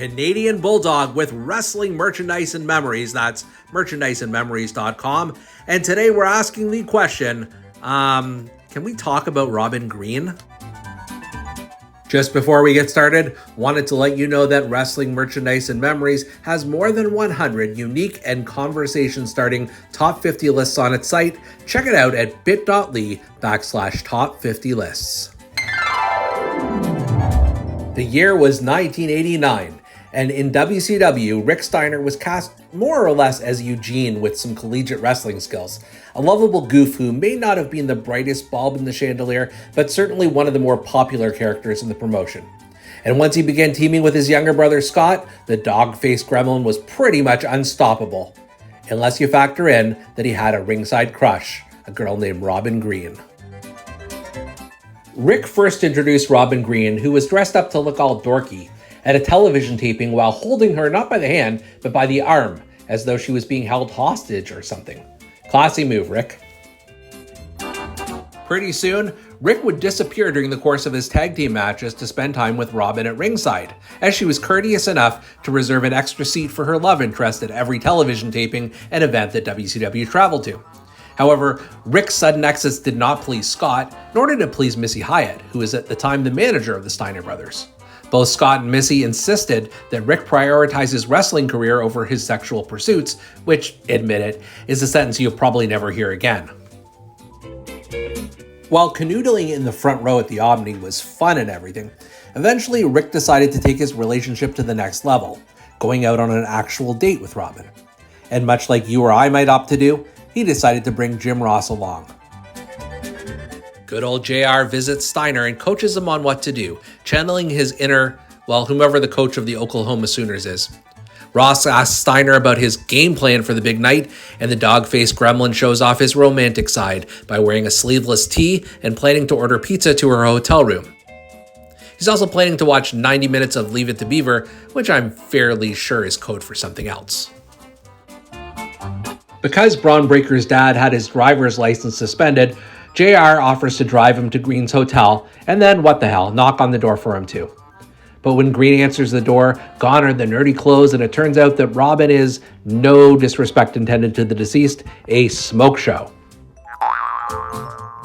Canadian Bulldog with wrestling merchandise and memories. That's merchandiseandmemories.com. And today we're asking the question, can we talk about Robin Green? Just before we get started, wanted to let you know that Wrestling Merchandise and Memories has more than 100 unique and conversation-starting top 50 lists on its site. Check it out at bit.ly/top50lists. The year was 1989, and in WCW, Rick Steiner was cast more or less as Eugene with some collegiate wrestling skills. A lovable goof who may not have been the brightest bulb in the chandelier, but certainly one of the more popular characters in the promotion. And once he began teaming with his younger brother Scott, the dog-faced gremlin was pretty much unstoppable. Unless you factor in that he had a ringside crush, a girl named Robin Green. Rick first introduced Robin Green, who was dressed up to look all dorky, at a television taping while holding her not by the hand, but by the arm, as though she was being held hostage or something. Classy move, Rick. Pretty soon, Rick would disappear during the course of his tag team matches to spend time with Robin at ringside, as she was courteous enough to reserve an extra seat for her love interest at every television taping and event that WCW traveled to. However, Rick's sudden exits did not please Scott, nor did it please Missy Hyatt, who was at the time the manager of the Steiner brothers. Both Scott and Missy insisted that Rick prioritize his wrestling career over his sexual pursuits, which, admit it, is a sentence you'll probably never hear again. While canoodling in the front row at the Omni was fun and everything, eventually Rick decided to take his relationship to the next level, going out on an actual date with Robin. And much like you or I might opt to do, he decided to bring Jim Ross along. Good old JR visits Steiner and coaches him on what to do, channeling his inner, whomever the coach of the Oklahoma Sooners is. Ross asks Steiner about his game plan for the big night, and the dog-faced gremlin shows off his romantic side by wearing a sleeveless tee and planning to order pizza to her hotel room. He's also planning to watch 90 minutes of Leave It to Beaver, which I'm fairly sure is code for something else. Because Braun Breaker's dad had his driver's license suspended, JR offers to drive him to Green's hotel, and then, what the hell, knock on the door for him too. But when Green answers the door, gone are the nerdy clothes, and it turns out that Robin is, no disrespect intended to the deceased, a smoke show.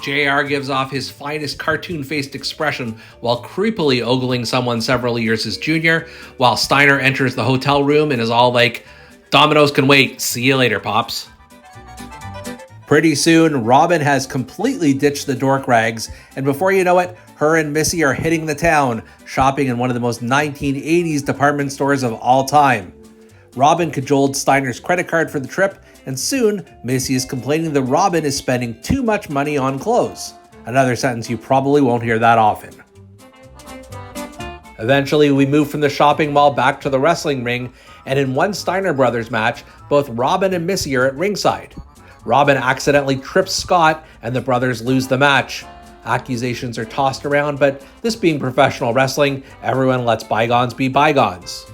JR gives off his finest cartoon-faced expression while creepily ogling someone several years his junior, while Steiner enters the hotel room and is all like, "Domino's can wait, see you later, Pops." Pretty soon, Robin has completely ditched the dork rags, and before you know it, her and Missy are hitting the town, shopping in one of the most 1980s department stores of all time. Robin cajoled Steiner's credit card for the trip, and soon, Missy is complaining that Robin is spending too much money on clothes. Another sentence you probably won't hear that often. Eventually, we move from the shopping mall back to the wrestling ring, and in one Steiner Brothers match, both Robin and Missy are at ringside. Robin accidentally trips Scott, and the brothers lose the match. Accusations are tossed around, but this being professional wrestling, everyone lets bygones be bygones.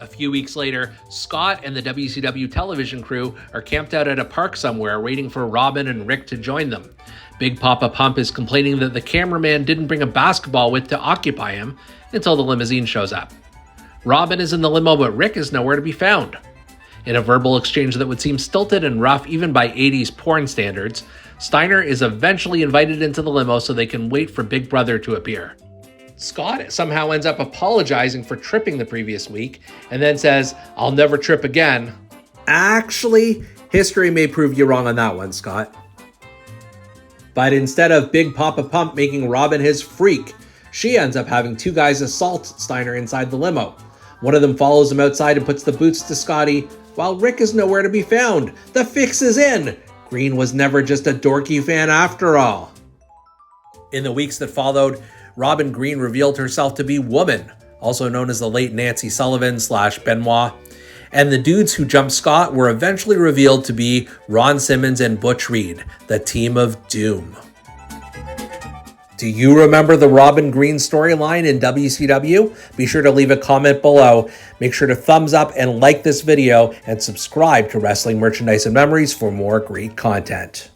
A few weeks later, Scott and the WCW television crew are camped out at a park somewhere waiting for Robin and Rick to join them. Big Papa Pump is complaining that the cameraman didn't bring a basketball with to occupy him until the limousine shows up. Robin is in the limo, but Rick is nowhere to be found. In a verbal exchange that would seem stilted and rough even by 80s porn standards, Steiner is eventually invited into the limo so they can wait for Big Brother to appear. Scott somehow ends up apologizing for tripping the previous week and then says, "I'll never trip again." Actually, history may prove you wrong on that one, Scott. But instead of Big Papa Pump making Robin his freak, she ends up having two guys assault Steiner inside the limo. One of them follows him outside and puts the boots to Scotty, while Rick is nowhere to be found. The fix is in! Green was never just a dorky fan after all. In the weeks that followed, Robin Green revealed herself to be Woman, also known as the late Nancy Sullivan / Benoit, and the dudes who jumped Scott were eventually revealed to be Ron Simmons and Butch Reed, the team of doom. Do you remember the Robin Green storyline in WCW? Be sure to leave a comment below. Make sure to thumbs up and like this video and subscribe to Wrestling Merchandise and Memories for more great content.